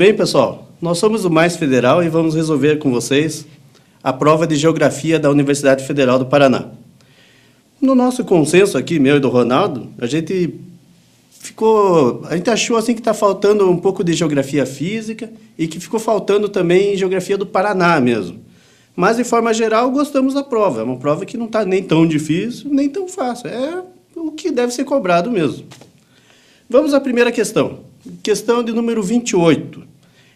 bem, pessoal? Nós somos o Mais Federal e vamos resolver com vocês a prova de Geografia da Universidade Federal do Paraná. No nosso consenso aqui, meu e do Ronaldo, a gente achou assim que está faltando um pouco de Geografia Física e que ficou faltando também Geografia do Paraná mesmo. Mas, de forma geral, gostamos da prova. É uma prova que não está nem tão difícil, nem tão fácil. É o que deve ser cobrado mesmo. Vamos à primeira questão. Questão de número 28.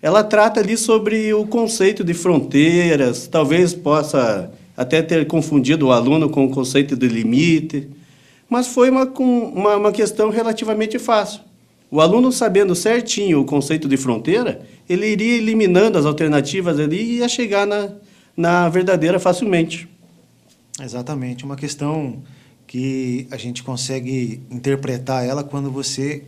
Ela trata ali sobre o conceito de fronteiras, talvez possa até ter confundido o aluno com o conceito de limite, mas foi uma questão relativamente fácil. O aluno, sabendo certinho o conceito de fronteira, ele iria eliminando as alternativas ali e ia chegar na verdadeira facilmente. Exatamente, uma questão que a gente consegue interpretar ela quando você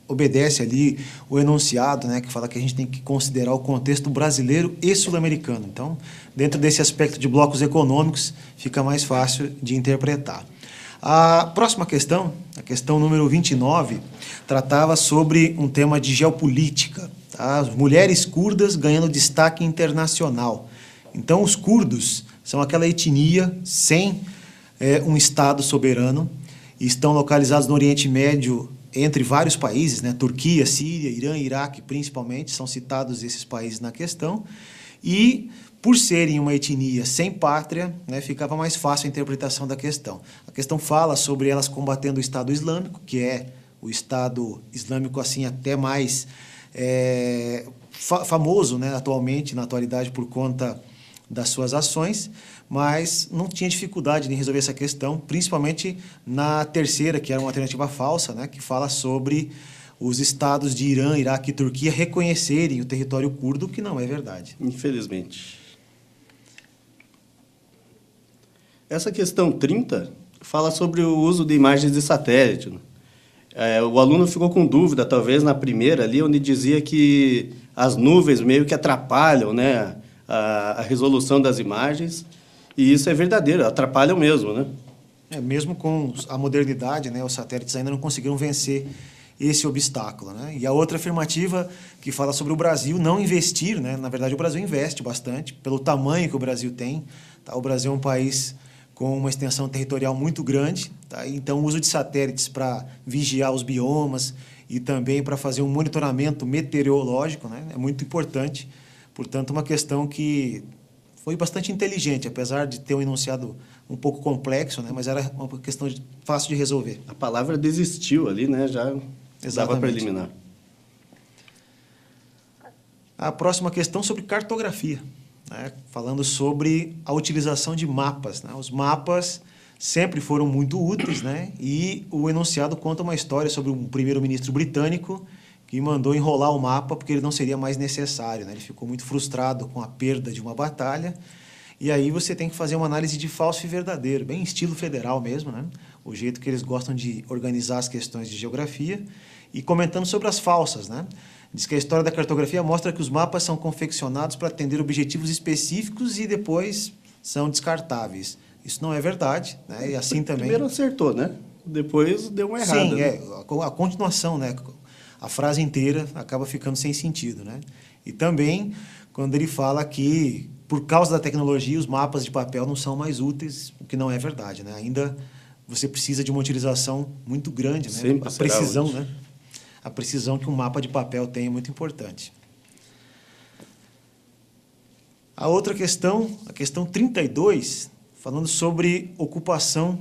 obedece ali o enunciado, né, que fala que a gente tem que considerar o contexto brasileiro e sul-americano. Então, dentro desse aspecto de blocos econômicos, fica mais fácil de interpretar. A próxima questão, a questão número 29, tratava sobre um tema de geopolítica, tá? As mulheres curdas ganhando destaque internacional. Então, os curdos são aquela etnia sem um Estado soberano, e estão localizados no Oriente Médio, entre vários países, né? Turquia, Síria, Irã, Iraque, principalmente, são citados esses países na questão, e por serem uma etnia sem pátria, né, ficava mais fácil a interpretação da questão. A questão fala sobre elas combatendo o Estado Islâmico, que é o Estado Islâmico assim até mais famoso, né, atualmente, na atualidade, por conta das suas ações, mas não tinha dificuldade em resolver essa questão, principalmente na terceira, que era uma alternativa falsa, né, que fala sobre os estados de Irã, Iraque e Turquia reconhecerem o território curdo, que não é verdade. Infelizmente. Essa questão 30 fala sobre o uso de imagens de satélite, né? O aluno ficou com dúvida, talvez, na primeira ali, onde dizia que as nuvens meio que atrapalham, né, a resolução das imagens, e isso é verdadeiro, atrapalham mesmo, né? Mesmo com a modernidade, né, os satélites ainda não conseguiram vencer esse obstáculo, né? E a outra afirmativa que fala sobre o Brasil não investir, né? Na verdade, o Brasil investe bastante, pelo tamanho que o Brasil tem, tá? O Brasil é um país com uma extensão territorial muito grande, tá? Então, o uso de satélites para vigiar os biomas e também para fazer um monitoramento meteorológico, né, é muito importante. Portanto, uma questão que foi bastante inteligente, apesar de ter um enunciado um pouco complexo, né, mas era uma questão fácil de resolver. A palavra desistiu ali, né, já dava para eliminar. A próxima questão sobre cartografia, né, falando sobre a utilização de mapas, né? Os mapas sempre foram muito úteis, né, e o enunciado conta uma história sobre um primeiro-ministro britânico que mandou enrolar o mapa porque ele não seria mais necessário, né? Ele ficou muito frustrado com a perda de uma batalha, e aí você tem que fazer uma análise de falso e verdadeiro, bem estilo federal mesmo, né? O jeito que eles gostam de organizar as questões de geografia, e comentando sobre as falsas, né? Diz que a história da cartografia mostra que os mapas são confeccionados para atender objetivos específicos e depois são descartáveis. Isso não é verdade, né? E assim também... Primeiro acertou, né? Depois deu uma errada. Sim, né? A continuação, né? A frase inteira acaba ficando sem sentido, né? E também quando ele fala que, por causa da tecnologia, os mapas de papel não são mais úteis, o que não é verdade, né? Ainda você precisa de uma utilização muito grande, né? Sempre A precisão, útil. né? A precisão que um mapa de papel tem é muito importante. A outra questão, a questão 32, falando sobre ocupação,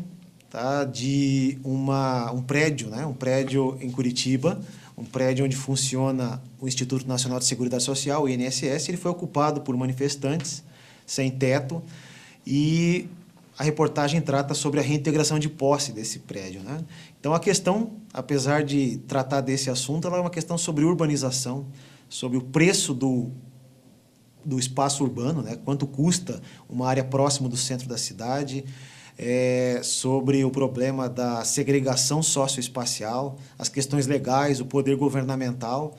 tá, de um prédio, né? Um prédio em Curitiba, um prédio onde funciona o Instituto Nacional de Seguridade Social, o INSS. Ele foi ocupado por manifestantes sem teto, e a reportagem trata sobre a reintegração de posse desse prédio, né? Então, a questão, apesar de tratar desse assunto, ela é uma questão sobre urbanização, sobre o preço do espaço urbano, né? Quanto custa uma área próxima do centro da cidade, sobre o problema da segregação socioespacial, as questões legais, o poder governamental.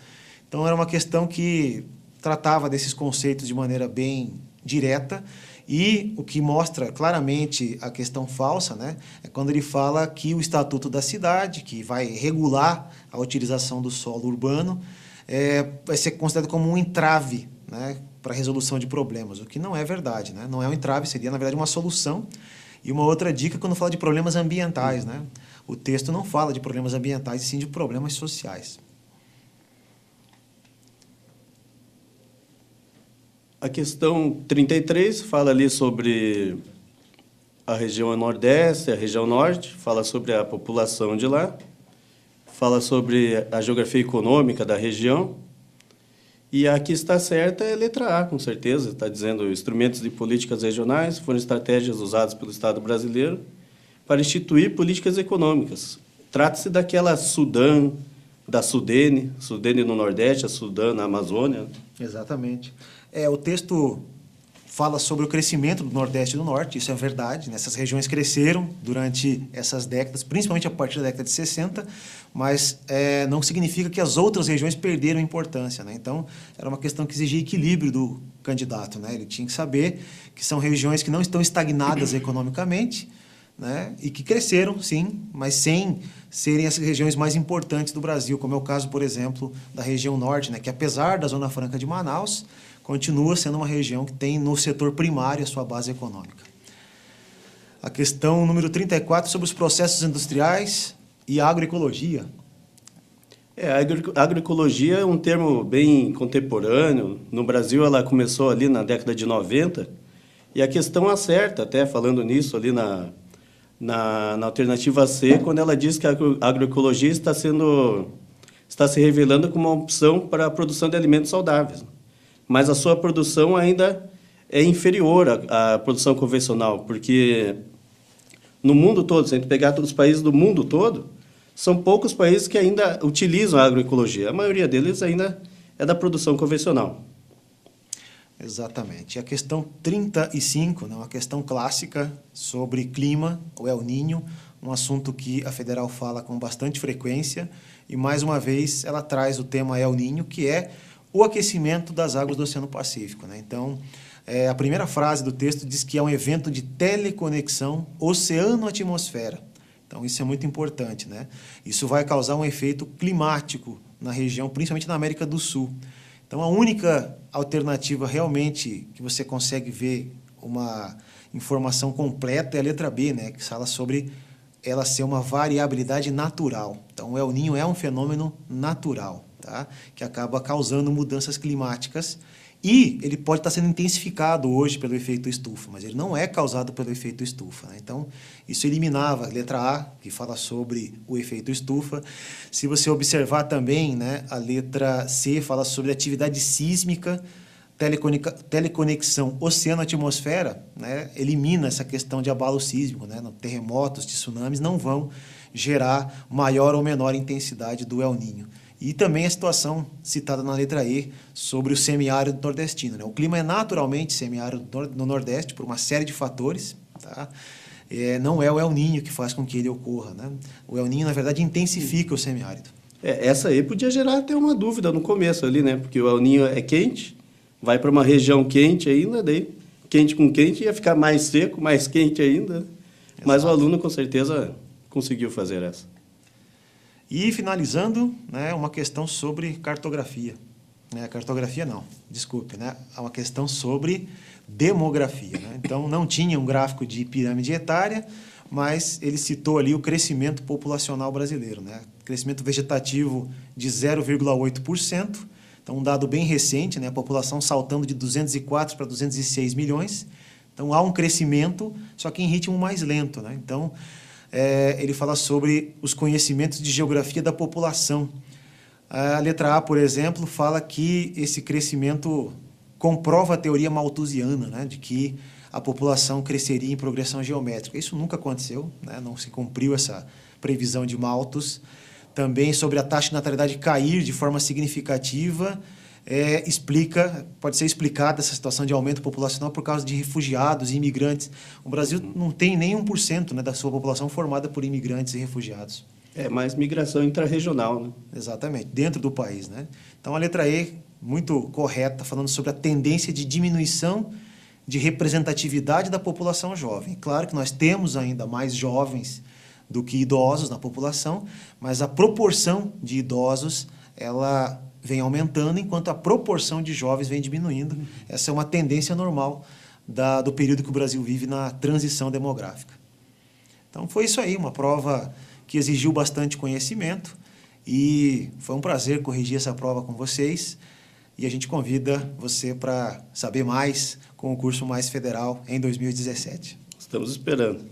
Então, era uma questão que tratava desses conceitos de maneira bem direta, e o que mostra claramente a questão falsa, né, é quando ele fala que o Estatuto da Cidade, que vai regular a utilização do solo urbano, vai ser considerado como um entrave, né, para a resolução de problemas, o que não é verdade, né? Não é um entrave, seria, na verdade, uma solução. E uma outra dica, quando fala de problemas ambientais, né? O texto não fala de problemas ambientais, e sim de problemas sociais. A questão 33 fala ali sobre a região Nordeste, a região Norte, fala sobre a população de lá, fala sobre a geografia econômica da região. E a que está certa é a letra A, com certeza. Está dizendo instrumentos de políticas regionais foram estratégias usadas pelo Estado brasileiro para instituir políticas econômicas. Trata-se daquela Sudã, da Sudene, Sudene no Nordeste, a Sudã na Amazônia. Exatamente. O texto fala sobre o crescimento do Nordeste e do Norte, isso é verdade, né? Essas regiões cresceram durante essas décadas, principalmente a partir da década de 60, mas não significa que as outras regiões perderam importância, né? Então, era uma questão que exigia equilíbrio do candidato, né? Ele tinha que saber que são regiões que não estão estagnadas economicamente, né? E que cresceram, sim, mas sem serem as regiões mais importantes do Brasil, como é o caso, por exemplo, da região Norte, né? Que apesar da Zona Franca de Manaus, continua sendo uma região que tem no setor primário a sua base econômica. A questão número 34, sobre os processos industriais e a agroecologia. A agroecologia é um termo bem contemporâneo. No Brasil, ela começou ali na década de 90, e a questão acerta, até falando nisso, ali na alternativa C, quando ela diz que a agroecologia está se revelando como uma opção para a produção de alimentos saudáveis, mas a sua produção ainda é inferior à produção convencional, porque no mundo todo, se a gente pegar todos os países do mundo todo, são poucos países que ainda utilizam a agroecologia. A maioria deles ainda é da produção convencional. Exatamente. A questão 35, né, uma questão clássica sobre clima, o El Niño, um assunto que a Federal fala com bastante frequência, e mais uma vez ela traz o tema El Niño, que é o aquecimento das águas do Oceano Pacífico, né? Então, a primeira frase do texto diz que é um evento de teleconexão oceano-atmosfera. Então, isso é muito importante, né? Isso vai causar um efeito climático na região, principalmente na América do Sul. Então, a única alternativa realmente que você consegue ver uma informação completa é a letra B, né? Que fala sobre ela ser uma variabilidade natural. Então, o El Niño é um fenômeno natural, tá? Que acaba causando mudanças climáticas, e ele pode estar sendo intensificado hoje pelo efeito estufa, mas ele não é causado pelo efeito estufa, né? Então, isso eliminava a letra A, que fala sobre o efeito estufa. Se você observar também, né, a letra C fala sobre atividade sísmica, teleconexão oceano-atmosfera, né, elimina essa questão de abalo sísmico, né? Terremotos, tsunamis não vão gerar maior ou menor intensidade do El Niño. E também a situação citada na letra E sobre o semiárido nordestino, né? O clima é naturalmente semiárido no Nordeste por uma série de fatores, tá? Não é o El Niño que faz com que ele ocorra, né? O El Niño, na verdade, intensifica o semiárido. Essa aí podia gerar até uma dúvida no começo ali, né? Porque o El Niño é quente, vai para uma região quente ainda, daí quente com quente ia ficar mais seco, mais quente ainda. Exato. Mas o aluno, com certeza, conseguiu fazer essa. E, finalizando, né, uma questão sobre cartografia. Cartografia não, desculpe, né? É uma questão sobre demografia, né? Então, não tinha um gráfico de pirâmide etária, mas ele citou ali o crescimento populacional brasileiro, né? Crescimento vegetativo de 0,8%, então um dado bem recente, né? A população saltando de 204 para 206 milhões. Então, há um crescimento, só que em ritmo mais lento, né? Então, ele fala sobre os conhecimentos de geografia da população. A letra A, por exemplo, fala que esse crescimento comprova a teoria malthusiana, né, de que a população cresceria em progressão geométrica. Isso nunca aconteceu, né, não se cumpriu essa previsão de Malthus. Também sobre a taxa de natalidade cair de forma significativa, pode ser explicada essa situação de aumento populacional por causa de refugiados e imigrantes. O Brasil não tem nem 1%, né, da sua população formada por imigrantes e refugiados. É mais migração intrarregional, né? Exatamente, dentro do país, né? Então, a letra E, muito correta, falando sobre a tendência de diminuição de representatividade da população jovem. Claro que nós temos ainda mais jovens do que idosos na população, mas a proporção de idosos, ela vem aumentando, enquanto a proporção de jovens vem diminuindo. Essa é uma tendência normal do período que o Brasil vive na transição demográfica. Então, foi isso aí, uma prova que exigiu bastante conhecimento e foi um prazer corrigir essa prova com vocês. E a gente convida você para saber mais com o curso Mais Federal em 2017. Estamos esperando.